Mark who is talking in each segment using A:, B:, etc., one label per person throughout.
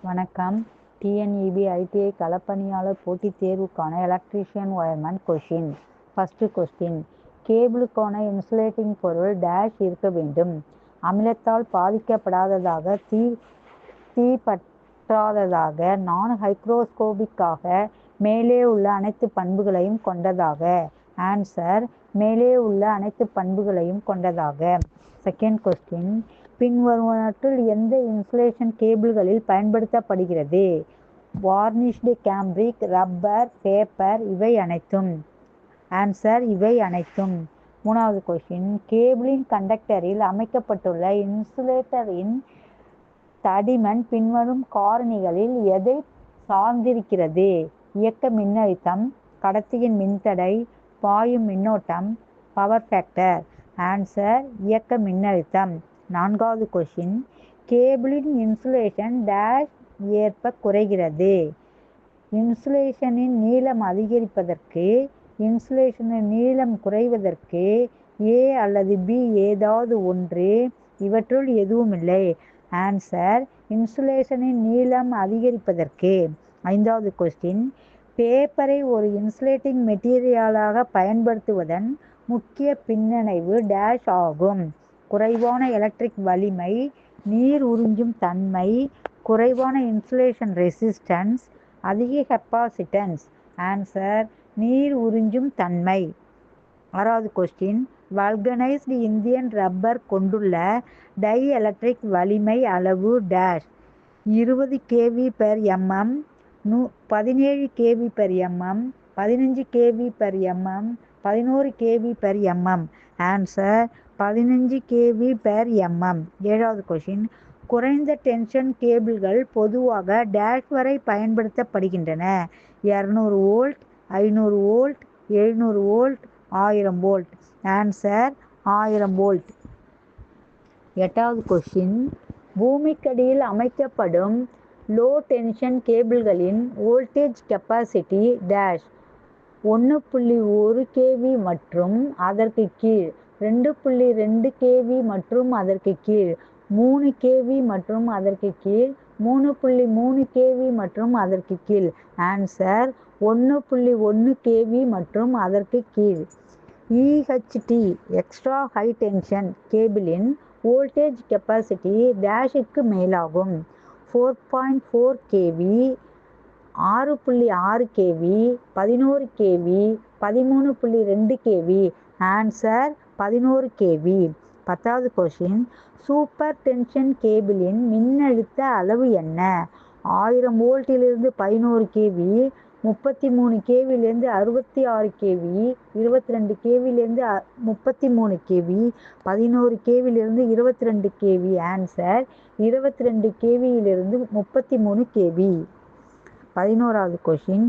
A: வணக்கம். TNEB ITI களப்பணியாளர் போட்டித் தேர்வுக்கான electrician wireman question. First question, கேபிளுக்கான இன்சுலேட்டிங் பொருள் டேஷ் இருக்க வேண்டும். அமிலத்தால் பாதிக்கப்படாததாக, தீ பற்றாததாக, நான் ஹைக்ரோஸ்கோபிக்காக, மேலே உள்ள அனைத்து பண்புகளையும் கொண்டதாக. ஆன்சர், மேலே உள்ள அனைத்து பண்புகளையும் கொண்டதாக. செகண்ட் கொஸ்டின், பின்வருவனவற்றுள் எந்த இன்சுலேஷன் கேபிள்களில் பயன்படுத்தப்படுகிறது? வார்னிஷ்டு கேம்பிரிக், ரப்பர், பேப்பர், இவை அனைத்தும். ஆன்சர், இவை அனைத்தும். மூணாவது கொஸ்டின், கேபிளின் கண்டக்டரில் அமைக்கப்பட்டுள்ள இன்சுலேட்டரின் தடிமன் பின்வரும் காரணிகளில் எதை சார்ந்திருக்கிறது? இயக்க மின்னழுத்தம், கடத்தியின் மின்தடை, பாயும் மின்னோட்டம், பவர் ஃபேக்டர். ஆன்சர், இயக்க மின்னழுத்தம். நான்காவது கொஸ்டின், கேபிளின் இன்சுலேஷன் டேஷ் ஏற்ப குறைகிறது. இன்சுலேஷனின் நீளம் அதிகரிப்பதற்கு, இன்சுலேஷனின் நீளம் குறைவதற்கு, ஏ அல்லது பி ஏதாவது ஒன்று. இவற்றுள் எதுவுமில்லை. ஆன்சர், இன்சுலேஷனின் நீளம் அதிகரிப்பதற்கு. ஐந்தாவது கொஸ்டின், பேப்பரை ஒரு இன்சுலேட்டிங் மெட்டீரியலாக பயன்படுத்துவதன் முக்கிய பின்னடைவு டேஷ் ஆகும். குறைவான எலக்ட்ரிக் வலிமை, நீர் உறிஞ்சும் தன்மை, குறைவான இன்சுலேஷன் ரெசிஸ்டன்ஸ், அதிக கெப்பாசிட்டன்ஸ். ஆன்சர், நீர் உறிஞ்சும் தன்மை. ஆறாவது கொஸ்டின், வல்கனைஸ்டு இந்தியன் ரப்பர் கொண்டுள்ள டை எலக்ட்ரிக் வலிமை அளவு dash. 20 kV/mm, 17 kV/mm, 15 kV/mm, 11 kV/mm. Answer, 15 kV/mm. ஏழாவது கொஸ்டின், குறைந்த டென்ஷன் கேபிள்கள் பொதுவாக டேஷ் வரை பயன்படுத்தப்படுகின்றன. 200 volt, 500 volt, 700 volt, 1000 volt. Answer, 1000 volt. எட்டாவது கொஸ்டின், பூமிக்கடியில் அமைக்கப்படும் லோ டென்ஷன் கேபிள்களின் வோல்டேஜ் கெப்பாசிட்டி டேஷ். 1.1 kV மற்றும் அதற்கு கீழ், 2.2 kV மற்றும் அதற்கு கீழ், 3 kV மற்றும் அதற்கு கீழ், 3.3 kV மற்றும் அதற்கு கீழ். ஆன்சர், 1.1 kV மற்றும் அதற்கு கீழ். EHT எக்ஸ்ட்ரா ஹை டென்ஷன் கேபிளின் வோல்டேஜ் கெப்பாசிட்டி டேஷுக்கு மேலாகும். 4.4 kV, 6.6 kV, 11 kV, 13.2 kV. Answer, 11 kV. பத்தாவது கொஸ்டின், சூப்பர் டென்ஷன் கேபிளின் மின்னழுத்த அளவு என்ன? 1000 வோல்ட்டிலிருந்து 11 kV, 33 kVலிருந்து 66 kV, 22 kVலிருந்து 33 kV, 11 kVலிருந்து 22 kV. ஆன்சர், 22 kVயிலிருந்து 33 kV. 11வது கொஸ்டின்,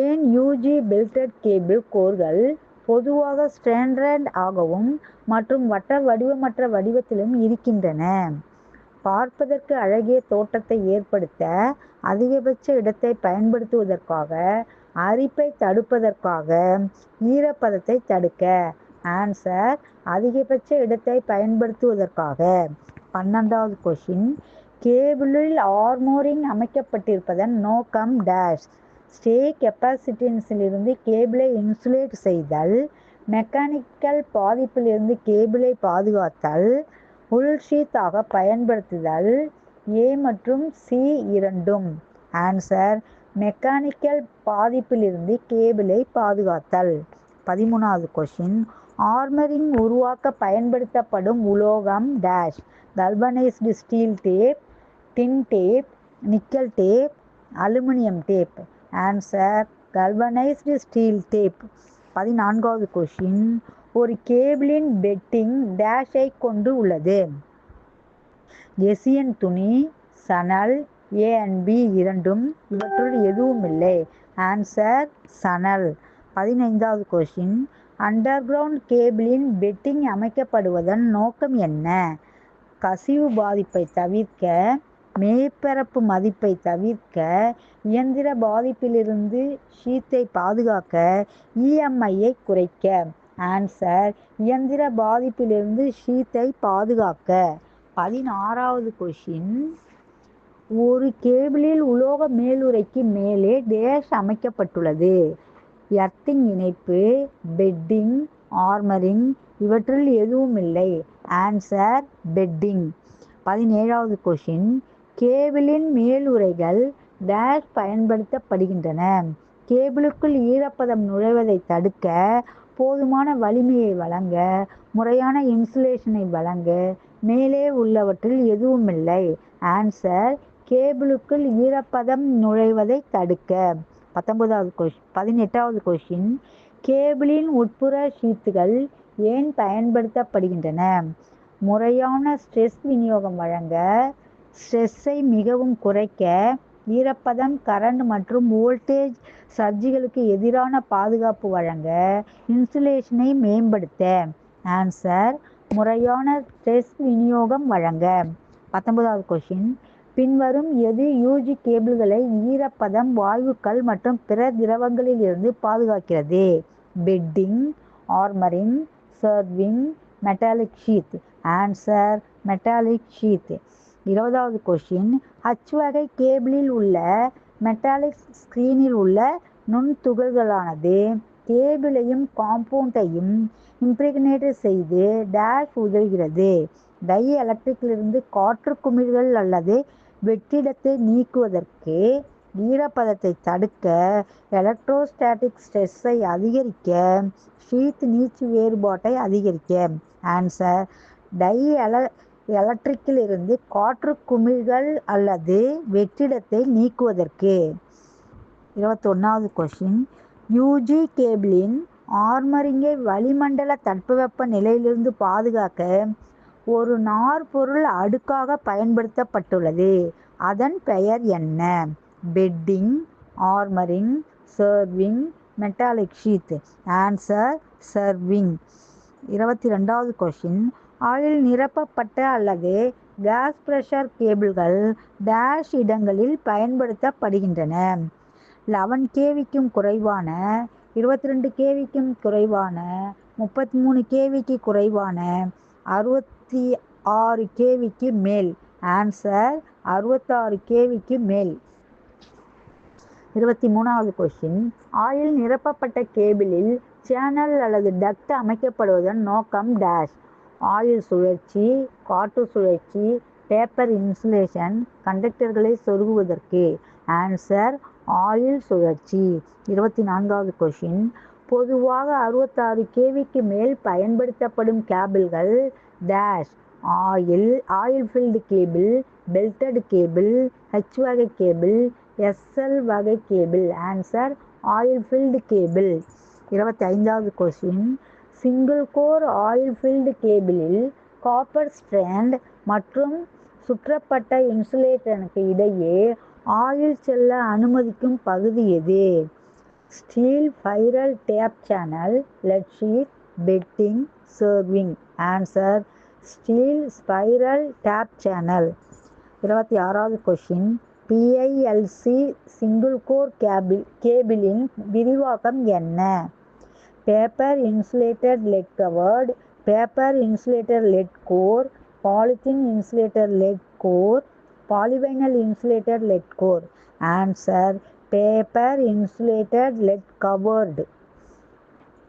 A: ஏன் யூஜி பெல்டட் கேபிள் கோர்கள் பொதுவாக ஸ்டாண்டர்ட் ஆகவும் மற்றும் வட்ட வடிவமற்ற வடிவத்திலும் இருக்கின்றன? பார்ப்பதற்கு அழகிய தோற்றத்தை ஏற்படுத்த, அதிகபட்ச இடத்தை பயன்படுத்துவதற்காக, அரிப்பை தடுப்பதற்காக, ஈரப்பதத்தை தடுக்க. ஆன்சர், அதிகபட்ச இடத்தை பயன்படுத்துவதற்காக. 12வது கொஸ்டின், கேபிளில் ஆர்மோரிங் அமைக்கப்பட்டிருப்பதன் நோக்கம் டேஷ். ஸ்டே கெப்பாசிட்டன்ஸிலிருந்து கேபிளை இன்சுலேட் செய்தல், மெக்கானிக்கல் பாதிப்பிலிருந்து கேபிளை பாதுகாத்தல், உள்ஷீத்தாக பயன்படுத்துதல். ஏ மற்றும் சி இரண்டும். ஆன்சர், மெக்கானிக்கல் பாதிப்பிலிருந்து கேபிளை பாதுகாத்தல். 13வது கொஸ்டின், ஆர்மரிங் உருவாக்க பயன்படுத்தப்படும் உலோகம் dash. Galvanised steel tape, tin tape, nickel tape, aluminium tape. Answer, galvanised steel tape. 14வது கொஸ்டின், ஒரு கேபிளின் பெட்டிங் டேஷை கொண்டு உள்ளது. எசியன் துணி, சணல், A&B இரண்டும். இவற்றுள் எதுவுமில்லை. ஆன்சர், சணல். 15வது கொஸ்டின், அண்டர் கிரவுண்ட் கேபிளின் பெட்டிங் அமைக்கப்படுவதன் நோக்கம் என்ன? கசிவு பாதிப்பை தவிர்க்க, மேற்பரப்பு மதிப்பை தவிர்க்க, இயந்திர பாதிப்பிலிருந்து ஷீத்தை பாதுகாக்க, EMI குறைக்க. ஆன்சர், இயந்திர பாதிப்பிலிருந்து ஷீத்தை பாதுகாக்க. 16வது கொஸ்டின், ஒரு கேபிளில் உலோக மேலுறைக்கு மேலே டேஷ் அமைக்கப்பட்டுள்ளது. எர்த்திங் இணைப்பு, பெட்டிங், ஆர்மரிங் இவற்றில் எதுவும் இல்லை. Answer bedding. 17வது கொஷின். கேபிளின் மேலுறைகள் டேஷ் பயன்படுத்தப்படுகின்றன. கேபிளுக்குள் ஈரப்பதம் நுழைவதை தடுக்க, போதுமான வலிமையை வழங்க, முறையான இன்சுலேஷனை வழங்க மேலே உள்ளவற்றில் எதுவுமில்லை. ஆன்சர் கேபிளுக்குள் ஈரப்பதம் நுழைவதை தடுக்க. 18வது கொஷின். கேபிளின் உட்புற ஷீத்துகள் ஏன் பயன்படுத்தப்படுகின்றன? முறையான ஸ்ட்ரெஸ் விநியோகம் வழங்க, ஸ்ட்ரெஸ்ஸை மிகவும் குறைக்க, ஈரப்பதம், கரண்ட் மற்றும் வோல்டேஜ் சர்ஜ்களுக்கு எதிரான பாதுகாப்பு வழங்க, இன்சுலேஷனை மேம்படுத்த. ஆன்சர் முறையான ஸ்ட்ரெஸ் விநியோகம் வழங்க. 19வது கொஷின். பின்வரும் எது யூஜி கேபிள்களை ஈரப்பதம், வாயுக்கள் மற்றும் பிற திரவங்களில் இருந்து பாதுகாக்கிறது? Bedding, armouring, serving, metallic sheath. Answer metallic sheath. 20வது கொஷின். H வகை கேபிளில் உள்ள மெட்டாலிக் ஸ்கிரீனில் உள்ள நுண்துகள்களானது கேபிளையும் காம்பவுண்டையும் இம்ப்ரிக்னேட் செய்து டேஷ் உதவுகிறது. டை எலக்ட்ரிக்கிலிருந்து காற்று குமிழ்கள் அல்லது வெற்றிடத்தை நீக்குவதற்கு, ஈரப்பதத்தை தடுக்க, எலக்ட்ரோஸ்டாட்டிக் ஸ்ட்ரெஸ்ஸை அதிகரிக்க, ஷீத் நீட்சி வேறுபாட்டை அதிகரிக்க. ஆன்சர் டை எலக்ட்ரிக்கிலிருந்து காற்று குமிழ்கள் அல்லது வெற்றிடத்தை நீக்குவதற்கு. 21வது கொஷின். யூஜி கேபிளின் ஆர்மரிங்கை வளிமண்டல தட்பவெப்ப நிலையிலிருந்து பாதுகாக்க ஒரு நார்பொருள் அடுக்காக பயன்படுத்தப்பட்டுள்ளது. அதன் பெயர் என்ன? Bedding, armouring, serving, metallic sheath. Answer serving. 22வது கொஷின். ஆயில் நிரப்பப்பட்ட அல்லது கேஸ் பிரஷர் கேபிள்கள் டேஷ் இடங்களில் பயன்படுத்தப்படுகின்றன. 11 kVக்கும் குறைவான, 22 kVக்கும் குறைவான, 33 kVக்கு குறைவான, 66 kVக்கு மேல். ஆன்சர் 66 kVக்கு மேல். 23வது கொஷின். ஆயில் நிரப்பப்பட்ட கேபிளில் சேனல் அல்லது டக்ட் அமைக்கப்படுவதன் நோக்கம் டேஷ். ஆயில் சுழற்சி, காற்று சுழற்சி, பேப்பர் இன்சுலேஷன், கண்டக்டர்களை சொருகுவதற்கு. ஆன்சர் ஆயில் சுழற்சி. 24வது கொஷின். பொதுவாக 66 kVக்கு மேல் பயன்படுத்தப்படும் கேபிள்கள் dash. Oil filled cable, belted cable, H வகை கேபிள், SL வகை cable. Answer oil filled cable. 25வது question. Single core oil filled கேபிளில் காப்பர் ஸ்ட்ராண்ட் மற்றும் சுற்றப்பட்ட இன்சுலேட்டனுக்கு இடையே ஆயில் செல்ல அனுமதிக்கும் பகுதி எது? Steel spiral tape channel, lead sheath, bedding, serving. Answer steel spiral tape channel. 26வது கொஷின். PILC சிங்கிள் கோர் கேபிளின் விரிவாக்கம் என்ன? Paper insulated lead covered, paper insulator lead core, polythene insulator lead core, polyvinyl insulator lead core. Answer paper insulated lead covered.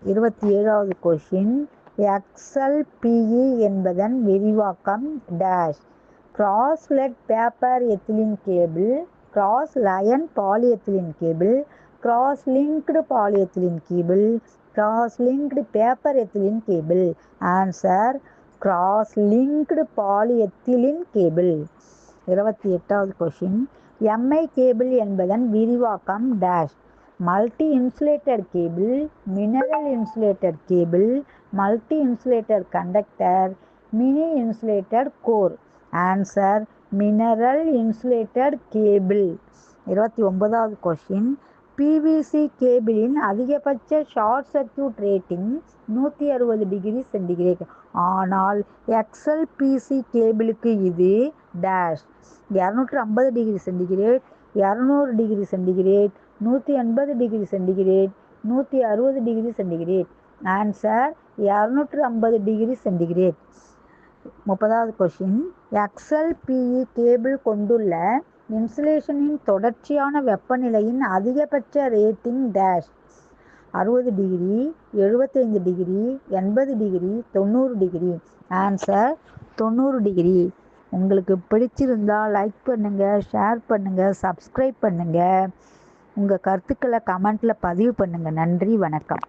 A: 27வது question. XLPE என்பதன் விரிவாக்கம் dash. Cross lead paper ethylene cable, cross line polyethylene cable, cross linked polyethylene cable, cross linked paper ethylene cable. Answer cross linked polyethylene cable. 28வது question. MI cable என்பதன் விரிவாக்கம் dash. Multi insulated cable, mineral insulated cable, multi insulated conductor, mini insulated core. Answer mineral insulated cable. 29வது question. PVC கேபிளின் அதிகபட்ச short circuit rating 160 degree centigrade. ஆனால் XLPC கேபிளுக்கு இது dash. 250 degree centigrade, 200 degree centigrade, 180 degree centigrade, 160 degree centigrade. Answer 250 degree centigrade. 30வது question. XLPE cable கொண்டுள்ள இன்சுலேஷனின் தொடர்ச்சியான வெப்பநிலையின் அதிகபட்ச ரேட்டிங் டேஷ். 60°, 75°, 80°, 90°. ஆன்சர் 90°. உங்களுக்கு பிடிச்சிருந்தா லைக் பண்ணுங்க, ஷேர் பண்ணுங்க, சப்ஸ்கிரைப் பண்ணுங்க. உங்கள் கருத்துக்களை கமெண்ட்ல பதிவு பண்ணுங்க. நன்றி, வணக்கம்.